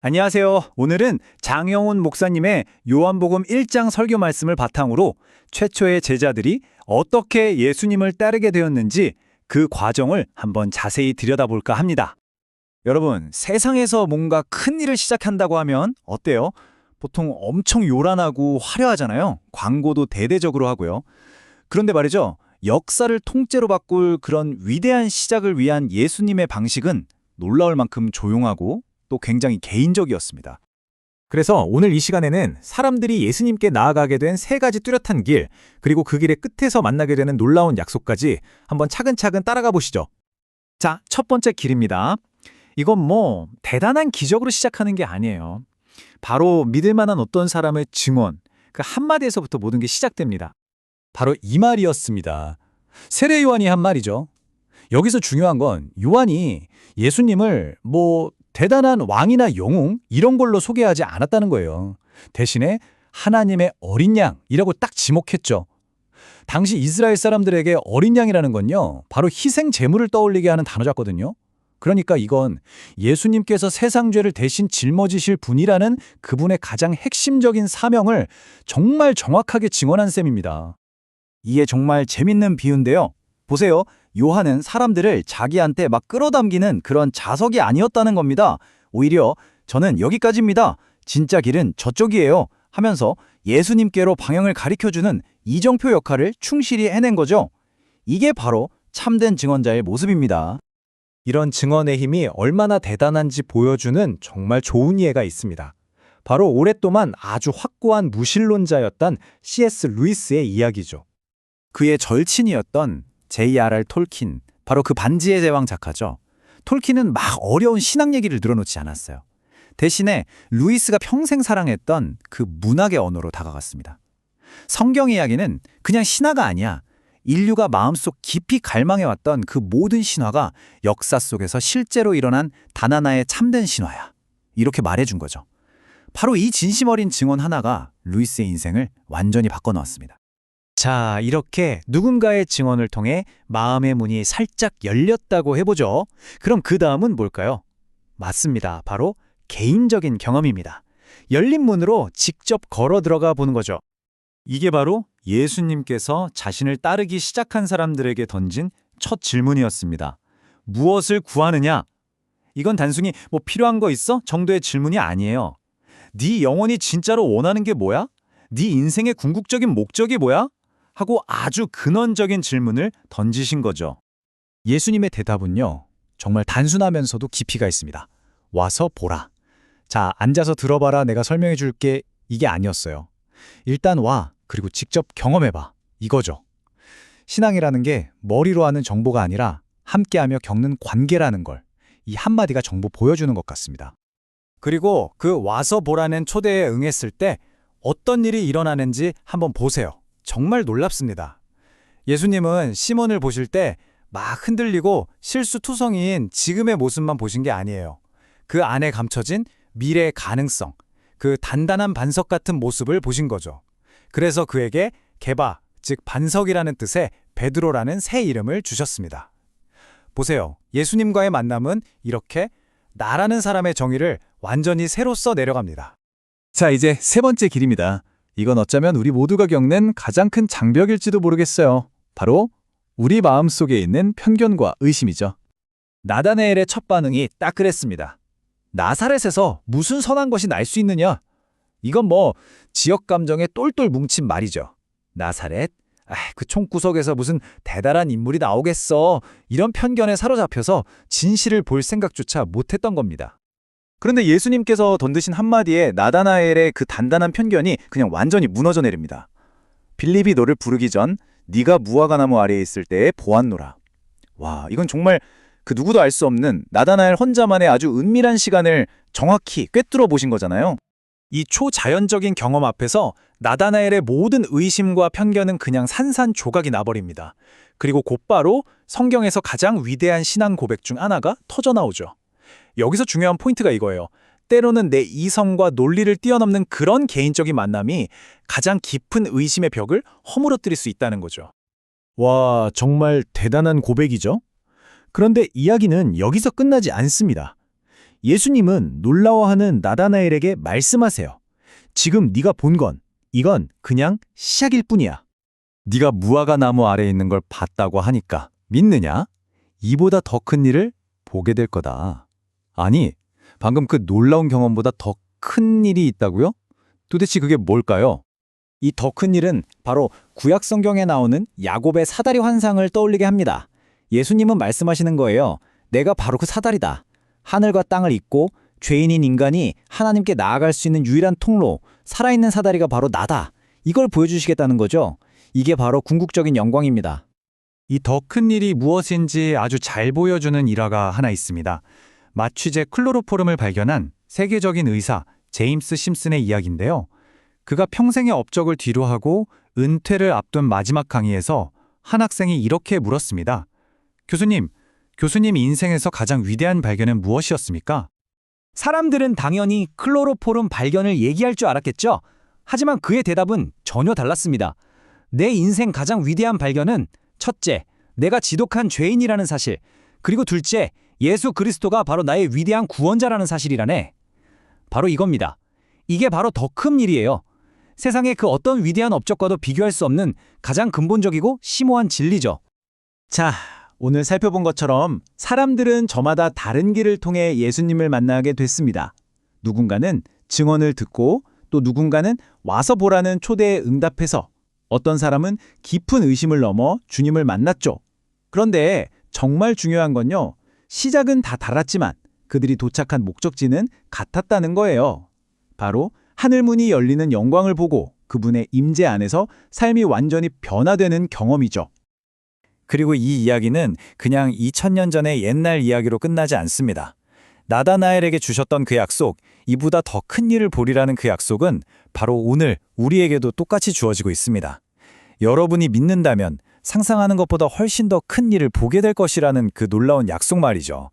안녕하세요. 오늘은 장영훈 목사님의 요한복음 1장 설교 말씀을 바탕으로 최초의 제자들이 어떻게 예수님을 따르게 되었는지 그 과정을 한번 자세히 들여다볼까 합니다. 여러분, 세상에서 뭔가 큰 일을 시작한다고 하면 어때요? 보통 엄청 요란하고 화려하잖아요. 광고도 대대적으로 하고요. 그런데 말이죠. 역사를 통째로 바꿀 그런 위대한 시작을 위한 예수님의 방식은 놀라울 만큼 조용하고 또 굉장히 개인적이었습니다. 그래서 오늘 이 시간에는 사람들이 예수님께 나아가게 된 세 가지 뚜렷한 길, 그리고 그 길의 끝에서 만나게 되는 놀라운 약속까지 한번 차근차근 따라가 보시죠. 자, 첫 번째 길입니다. 이건 대단한 기적으로 시작하는 게 아니에요. 바로 믿을 만한 어떤 사람의 증언, 그 한마디에서부터 모든 게 시작됩니다. 바로 이 말이었습니다. 세례 요한이 한 말이죠. 여기서 중요한 건 요한이 예수님을 대단한 왕이나 영웅 이런 걸로 소개하지 않았다는 거예요. 대신에 하나님의 어린 양이라고 딱 지목했죠. 당시 이스라엘 사람들에게 어린 양이라는 건요, 바로 희생 제물을 떠올리게 하는 단어였거든요. 그러니까 이건 예수님께서 세상 죄를 대신 짊어지실 분이라는 그분의 가장 핵심적인 사명을 정말 정확하게 증언한 셈입니다. 이게 정말 재밌는 비유인데요. 보세요. 요한은 사람들을 자기한테 막 끌어당기는 그런 자석이 아니었다는 겁니다. 오히려 저는 여기까지입니다. 진짜 길은 저쪽이에요. 하면서 예수님께로 방향을 가리켜주는 이정표 역할을 충실히 해낸 거죠. 이게 바로 참된 증언자의 모습입니다. 이런 증언의 힘이 얼마나 대단한지 보여주는 정말 좋은 예가 있습니다. 바로 오랫동안 아주 확고한 무신론자였던 C.S. 루이스의 이야기죠. 그의 절친이었던 J.R.R. 톨킨, 바로 그 반지의 제왕 작가죠. 톨킨은 막 어려운 신학 얘기를 늘어놓지 않았어요. 대신에 루이스가 평생 사랑했던 그 문학의 언어로 다가갔습니다. 성경 이야기는 그냥 신화가 아니야. 인류가 마음속 깊이 갈망해왔던 그 모든 신화가 역사 속에서 실제로 일어난 단 하나의 참된 신화야. 이렇게 말해준 거죠. 바로 이 진심 어린 증언 하나가 루이스의 인생을 완전히 바꿔놓았습니다. 자, 이렇게 누군가의 증언을 통해 마음의 문이 살짝 열렸다고 해보죠. 그럼 그 다음은 뭘까요? 맞습니다. 바로 개인적인 경험입니다. 열린 문으로 직접 걸어 들어가 보는 거죠. 이게 바로 예수님께서 자신을 따르기 시작한 사람들에게 던진 첫 질문이었습니다. 무엇을 구하느냐? 이건 단순히 필요한 거 있어? 정도의 질문이 아니에요. 네 영혼이 진짜로 원하는 게 뭐야? 네 인생의 궁극적인 목적이 뭐야? 하고 아주 근원적인 질문을 던지신 거죠. 예수님의 대답은요, 정말 단순하면서도 깊이가 있습니다. 와서 보라. 자, 앉아서 들어봐라, 내가 설명해 줄게. 이게 아니었어요. 일단 와, 그리고 직접 경험해봐. 이거죠. 신앙이라는 게 머리로 하는 정보가 아니라 함께하며 겪는 관계라는 걸, 이 한마디가 전부 보여주는 것 같습니다. 그리고 그 와서 보라는 초대에 응했을 때 어떤 일이 일어나는지 한번 보세요. 정말 놀랍습니다. 예수님은 시몬을 보실 때 막 흔들리고 실수투성이인 지금의 모습만 보신 게 아니에요. 그 안에 감춰진 미래의 가능성, 그 단단한 반석 같은 모습을 보신 거죠. 그래서 그에게 게바, 즉 반석이라는 뜻의 베드로라는 새 이름을 주셨습니다. 보세요. 예수님과의 만남은 이렇게 나라는 사람의 정의를 완전히 새로 써 내려갑니다. 자, 이제 세 번째 길입니다. 이건 어쩌면 우리 모두가 겪는 가장 큰 장벽일지도 모르겠어요. 바로 우리 마음속에 있는 편견과 의심이죠. 나다나엘의 첫 반응이 딱 그랬습니다. 나사렛에서 무슨 선한 것이 날 수 있느냐? 이건 지역 감정에 똘똘 뭉친 말이죠. 나사렛? 그 총구석에서 무슨 대단한 인물이 나오겠어. 이런 편견에 사로잡혀서 진실을 볼 생각조차 못했던 겁니다. 그런데 예수님께서 던드신 한마디에 나다나엘의 그 단단한 편견이 그냥 완전히 무너져 내립니다. 빌립이 너를 부르기 전 네가 무화과나무 아래에 있을 때에 보았노라. 와, 이건 정말 그 누구도 알 수 없는 나다나엘 혼자만의 아주 은밀한 시간을 정확히 꿰뚫어 보신 거잖아요. 이 초자연적인 경험 앞에서 나다나엘의 모든 의심과 편견은 그냥 산산조각이 나버립니다. 그리고 곧바로 성경에서 가장 위대한 신앙 고백 중 하나가 터져나오죠. 여기서 중요한 포인트가 이거예요. 때로는 내 이성과 논리를 뛰어넘는 그런 개인적인 만남이 가장 깊은 의심의 벽을 허물어뜨릴 수 있다는 거죠. 와, 정말 대단한 고백이죠? 그런데 이야기는 여기서 끝나지 않습니다. 예수님은 놀라워하는 나다나엘에게 말씀하세요. 지금 네가 본 건 이건 그냥 시작일 뿐이야. 네가 무화과 나무 아래에 있는 걸 봤다고 하니까 믿느냐? 이보다 더 큰 일을 보게 될 거다. 아니, 방금 그 놀라운 경험보다 더 큰 일이 있다고요? 도대체 그게 뭘까요? 이 더 큰 일은 바로 구약 성경에 나오는 야곱의 사다리 환상을 떠올리게 합니다. 예수님은 말씀하시는 거예요. 내가 바로 그 사다리다. 하늘과 땅을 잇고 죄인인 인간이 하나님께 나아갈 수 있는 유일한 통로, 살아있는 사다리가 바로 나다. 이걸 보여주시겠다는 거죠. 이게 바로 궁극적인 영광입니다. 이 더 큰 일이 무엇인지 아주 잘 보여주는 일화가 하나 있습니다. 마취제 클로로포름을 발견한 세계적인 의사 제임스 심슨의 이야기인데요. 그가 평생의 업적을 뒤로하고 은퇴를 앞둔 마지막 강의에서 한 학생이 이렇게 물었습니다. 교수님 인생에서 가장 위대한 발견은 무엇이었습니까? 사람들은 당연히 클로로포름 발견을 얘기할 줄 알았겠죠? 하지만 그의 대답은 전혀 달랐습니다. 내 인생 가장 위대한 발견은 첫째, 내가 지독한 죄인이라는 사실, 그리고 둘째, 예수 그리스도가 바로 나의 위대한 구원자라는 사실이라네. 바로 이겁니다. 이게 바로 더 큰 일이에요. 세상의 그 어떤 위대한 업적과도 비교할 수 없는 가장 근본적이고 심오한 진리죠. 자, 오늘 살펴본 것처럼 사람들은 저마다 다른 길을 통해 예수님을 만나게 됐습니다. 누군가는 증언을 듣고 또 누군가는 와서 보라는 초대에 응답해서 어떤 사람은 깊은 의심을 넘어 주님을 만났죠. 그런데 정말 중요한 건요. 시작은 다 달랐지만 그들이 도착한 목적지는 같았다는 거예요. 바로 하늘문이 열리는 영광을 보고 그분의 임재 안에서 삶이 완전히 변화되는 경험이죠. 그리고 이 이야기는 그냥 2000년 전의 옛날 이야기로 끝나지 않습니다. 나다나엘에게 주셨던 그 약속, 이보다 더 큰 일을 보리라는 그 약속은 바로 오늘 우리에게도 똑같이 주어지고 있습니다. 여러분이 믿는다면 상상하는 것보다 훨씬 더 큰 일을 보게 될 것이라는 그 놀라운 약속 말이죠.